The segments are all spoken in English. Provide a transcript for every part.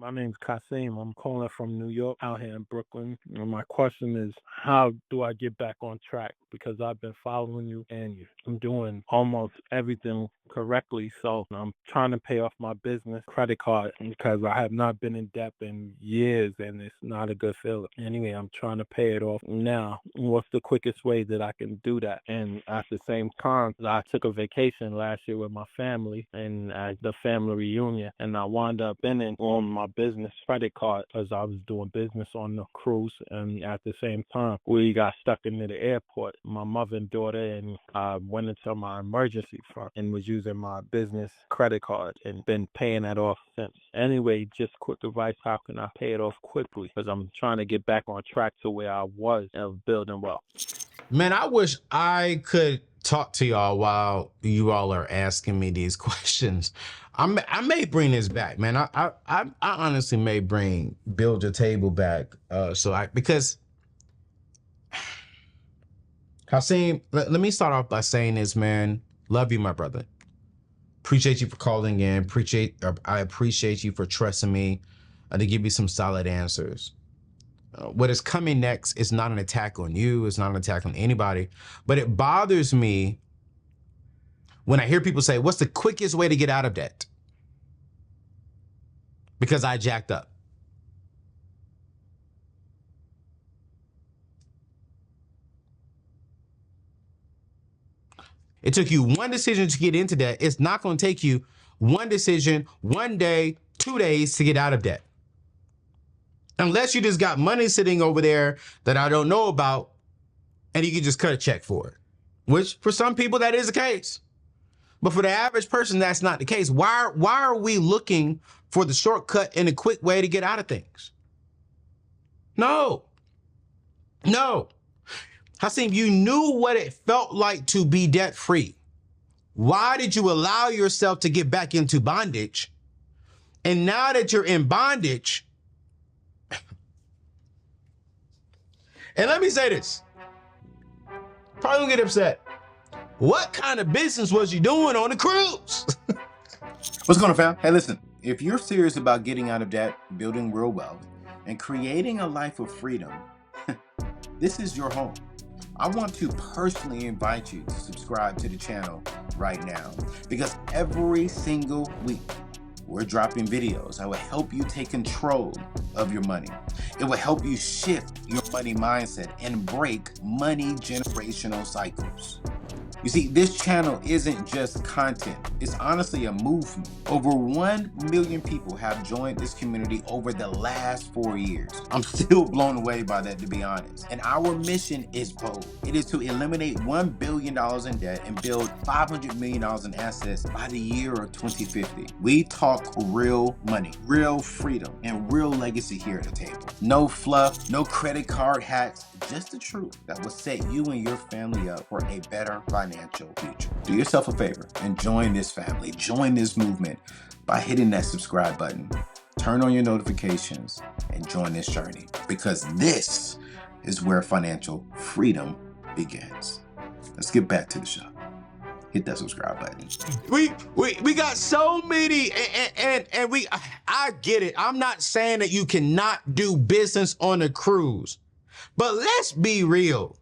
My name's Kasim. I'm calling from New York, out here in Brooklyn. And my question is, how do I get back on track? Because I've been following you and I'm doing almost everything correctly. So I'm trying to pay off my business credit card because I have not been in debt in years and it's not a good feeling. Anyway, I'm trying to pay it off now. What's the quickest way that I can do that? And at the same time, I took a vacation last year with my family and at the family reunion, and I wound up spending on my business credit card because I was doing business on the cruise. And at the same time, we got stuck into the airport, my mother and daughter, and I went into my emergency fund and was using my business credit card and been paying that off since. Anyway, just quick advice, how can I pay it off quickly? Because I'm trying to get back on track to where I was of building wealth. Man, I wish I could talk to y'all while you all are asking me these questions. I may bring this back, man. I honestly may bring Build Your Table back. Because Hasim, let me start off by saying this, man. Love you, my brother. Appreciate you for calling in. I appreciate you for trusting me to give you some solid answers. What is coming next is not an attack on you. It's not an attack on anybody, but it bothers me when I hear people say, what's the quickest way to get out of debt? Because I jacked up. It took you one decision to get into debt. It's not going to take you one decision, 1 day, 2 days to get out of debt. Unless you just got money sitting over there that I don't know about and you can just cut a check for it, which for some people that is the case. But for the average person, that's not the case. Why are we looking for the shortcut and a quick way to get out of things? No. Hasim, you knew what it felt like to be debt free. Why did you allow yourself to get back into bondage? And now that you're in bondage, and let me say this, probably gonna get upset. What kind of business was you doing on the cruise? What's going on, fam? Hey, listen, if you're serious about getting out of debt, building real wealth, and creating a life of freedom, this is your home. I want to personally invite you to subscribe to the channel right now, because every single week we're dropping videos that will help you take control of your money. It will help you shift your money mindset and break money generational cycles. You see, this channel isn't just content. It's honestly a movement. Over 1 million people have joined this community over the last 4 years. I'm still blown away by that, to be honest. And our mission is bold. It is to eliminate $1 billion in debt and build $500 million in assets by the year of 2050. We talk real money, real freedom, and real legacy here at the table. No fluff, no credit card hacks, just the truth that will set you and your family up for a better financial future. Do yourself a favor and join this family, join this movement by hitting that subscribe button. Turn on your notifications and join this journey, because this is where financial freedom begins. Let's get back to the show. Hit that subscribe button. We got so many, and I get it. I'm not saying that you cannot do business on a cruise, but let's be real.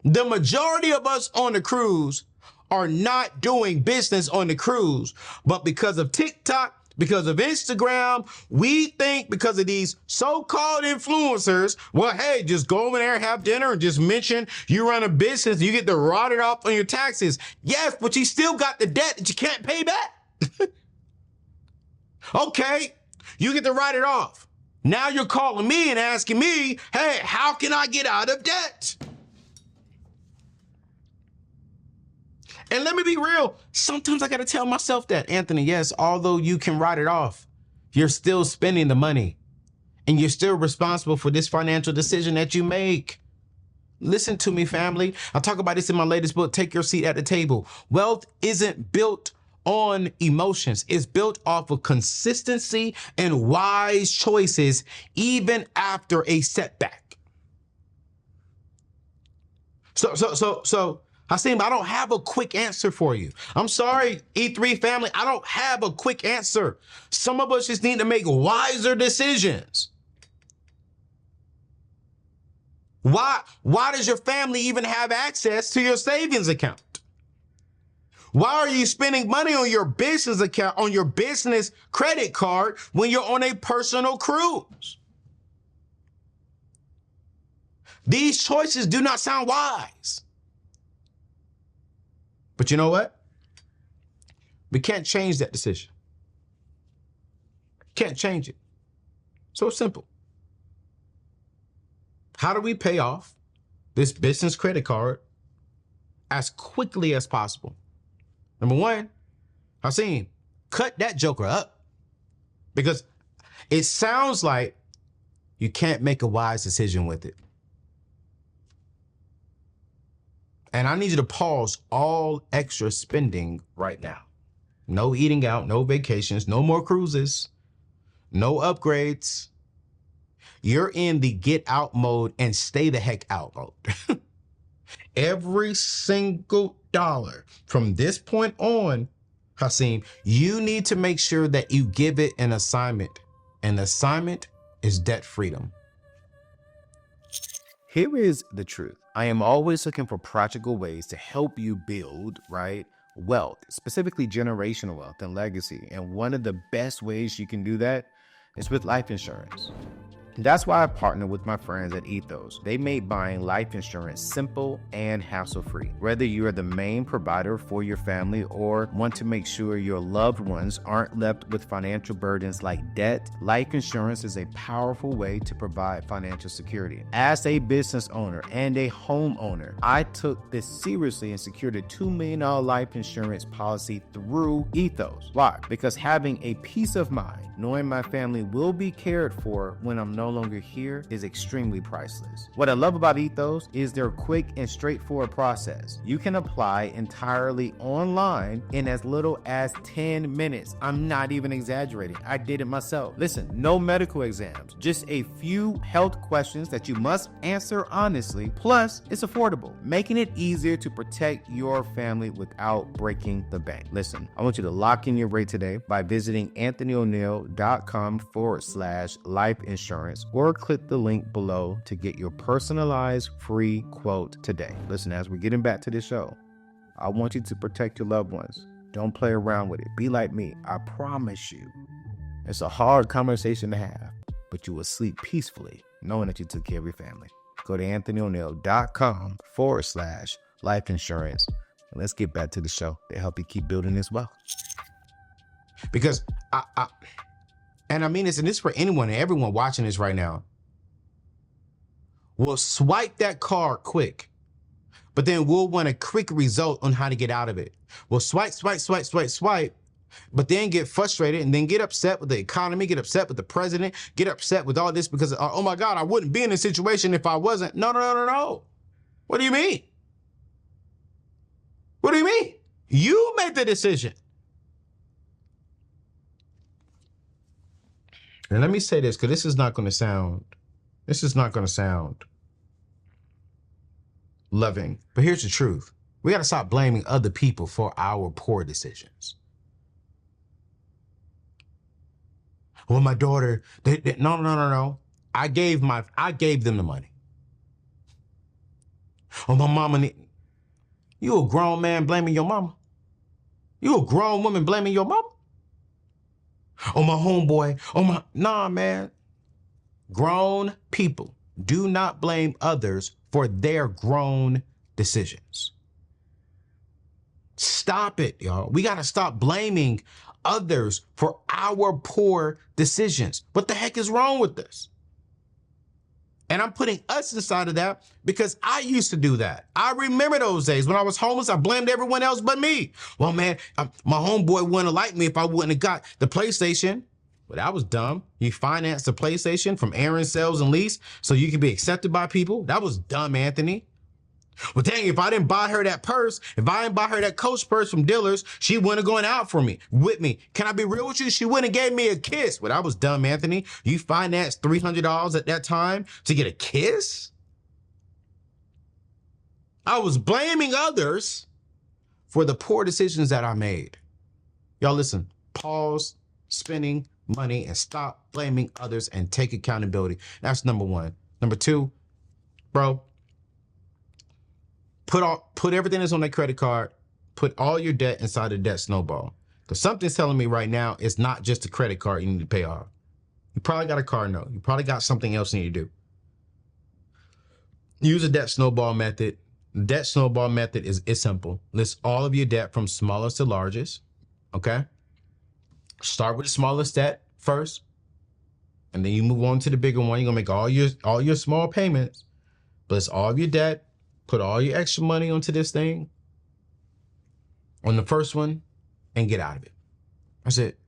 The majority of us on the cruise are not doing business on the cruise, but because of TikTok, because of Instagram, we think because of these so-called influencers, well, hey, just go over there, have dinner, and just mention you run a business, you get to write it off on your taxes. Yes, but you still got the debt that you can't pay back. Okay, you get to write it off. Now you're calling me and asking me, hey, how can I get out of debt? And let me be real, sometimes I gotta tell myself that, Anthony, yes, although you can write it off, you're still spending the money and you're still responsible for this financial decision that you make. Listen to me, family. I'll talk about this in my latest book, Take Your Seat at the Table. Wealth isn't built on emotions. It's built off of consistency and wise choices, even after a setback. So Hasim, I don't have a quick answer for you. I'm sorry, E3 family, I don't have a quick answer. Some of us just need to make wiser decisions. Why does your family even have access to your savings account? Why are you spending money on your business account, on your business credit card when you're on a personal cruise? These choices do not sound wise. But you know what? We can't change that decision. Can't change it. So simple. How do we pay off this business credit card as quickly as possible? Number one, Hasim, cut that joker up, because it sounds like you can't make a wise decision with it. And I need you to pause all extra spending right now. No eating out, no vacations, no more cruises, no upgrades. You're in the get out mode and stay the heck out mode. Every single dollar from this point on, Hasim, you need to make sure that you give it an assignment. And the assignment is debt freedom. Here is the truth. I am always looking for practical ways to help you build, wealth, specifically generational wealth and legacy. And one of the best ways you can do that is with life insurance. That's why I partner with my friends at Ethos. They made buying life insurance simple and hassle-free. Whether you're the main provider for your family or want to make sure your loved ones aren't left with financial burdens like debt, life insurance is a powerful way to provide financial security. As a business owner and a homeowner, I took this seriously and secured a $2 million life insurance policy through Ethos. Why? Because having a peace of mind, knowing my family will be cared for when I'm no longer here, is extremely priceless. What I love about Ethos is their quick and straightforward process. You can apply entirely online in as little as 10 minutes. I'm not even exaggerating. I did it myself. Listen, no medical exams, just a few health questions that you must answer honestly. Plus, it's affordable, making it easier to protect your family without breaking the bank. Listen, I want you to lock in your rate today by visiting AnthonyONeal.com/life insurance, or click the link below to get your personalized free quote today. Listen, as we're getting back to the show, I want you to protect your loved ones. Don't play around with it. Be like me. I promise you. It's a hard conversation to have, but you will sleep peacefully knowing that you took care of your family. Go to AnthonyONeal.com/life insurance. And let's get back to the show to help you keep building this wealth. Because and I mean this, and this is for anyone and everyone watching this right now. We'll swipe that card quick, but then we'll want a quick result on how to get out of it. We'll swipe, but then get frustrated and then get upset with the economy, get upset with the president, get upset with all this because, oh my God, I wouldn't be in this situation if I wasn't. No. What do you mean? What do you mean? You made the decision. And let me say this, because this is not going to sound loving. But here's the truth. We got to stop blaming other people for our poor decisions. Well, my daughter, no. I gave them the money. Oh, my mama, you a grown man blaming your mama? You a grown woman blaming your mama? Oh, my homeboy. Nah, man. Grown people do not blame others for their grown decisions. Stop it, y'all. We got to stop blaming others for our poor decisions. What the heck is wrong with this? And I'm putting us inside of that because I used to do that. I remember those days when I was homeless. I blamed everyone else but me. Well, man, my homeboy wouldn't have liked me if I wouldn't have got the PlayStation. Well, that was dumb. You financed the PlayStation from Aaron Sales and Lease so you could be accepted by people. That was dumb, Anthony. Well, dang, if I didn't buy her that purse, if I didn't buy her that Coach purse from dealers, she wouldn't have gone out with me. Can I be real with you? She wouldn't have gave me a kiss. Well, that was dumb, Anthony. You financed $300 at that time to get a kiss? I was blaming others for the poor decisions that I made. Y'all listen, pause spending money and stop blaming others and take accountability. That's number one. Number two, bro, put everything that's on that credit card, put all your debt inside a debt snowball. Because something's telling me right now it's not just a credit card you need to pay off. You probably got a car note. You probably got something else you need to do. Use a debt snowball method. The debt snowball method is simple. List all of your debt from smallest to largest. Okay? Start with the smallest debt first. And then you move on to the bigger one. You're gonna make all your small payments. List all of your debt. Put all your extra money onto this thing. On the first one. And get out of it. That's it.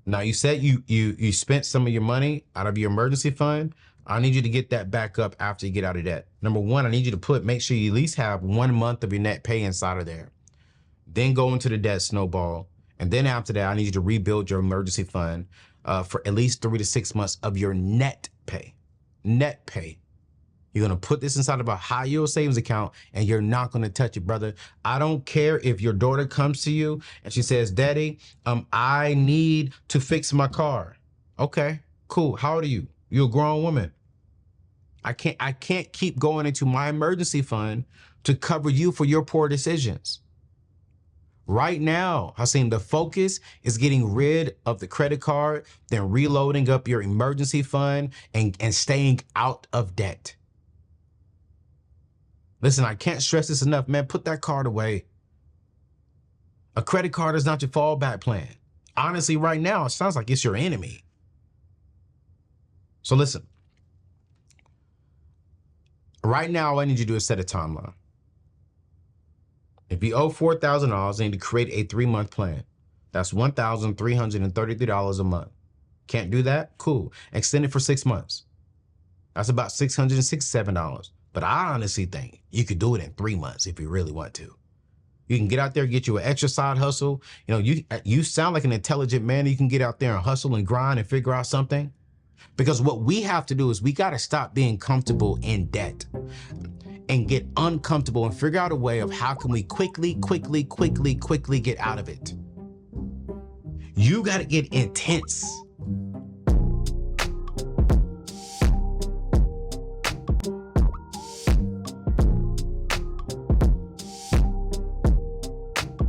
Now you said you spent some of your money out of your emergency fund. I need you to get that back up after you get out of debt. Number one, I need you to make sure you at least have 1 month of your net pay inside of there. Then go into the debt snowball. And then after that, I need you to rebuild your emergency fund for at least 3 to 6 months of your net pay. Net pay. You're going to put this inside of a high yield savings account and you're not going to touch it, brother. I don't care if your daughter comes to you and she says, Daddy, I need to fix my car. Okay, cool. How old are you? You're a grown woman. I can't keep going into my emergency fund to cover you for your poor decisions. Right now, Hassim, the focus is getting rid of the credit card, then reloading up your emergency fund and staying out of debt. Listen, I can't stress this enough, man. Put that card away. A credit card is not your fallback plan. Honestly, right now, it sounds like it's your enemy. So listen. Right now, all I need you to do is set a timeline. If you owe $4,000, you need to create a 3-month plan. That's $1,333 a month. Can't do that? Cool. Extend it for 6 months. That's about $667. But I honestly think you could do it in 3 months if you really want to. You can get out there, get you an extra side hustle. You know, you sound like an intelligent man. You can get out there and hustle and grind and figure out something. Because what we have to do is we got to stop being comfortable in debt and get uncomfortable and figure out a way of how can we quickly get out of it. You got to get intense.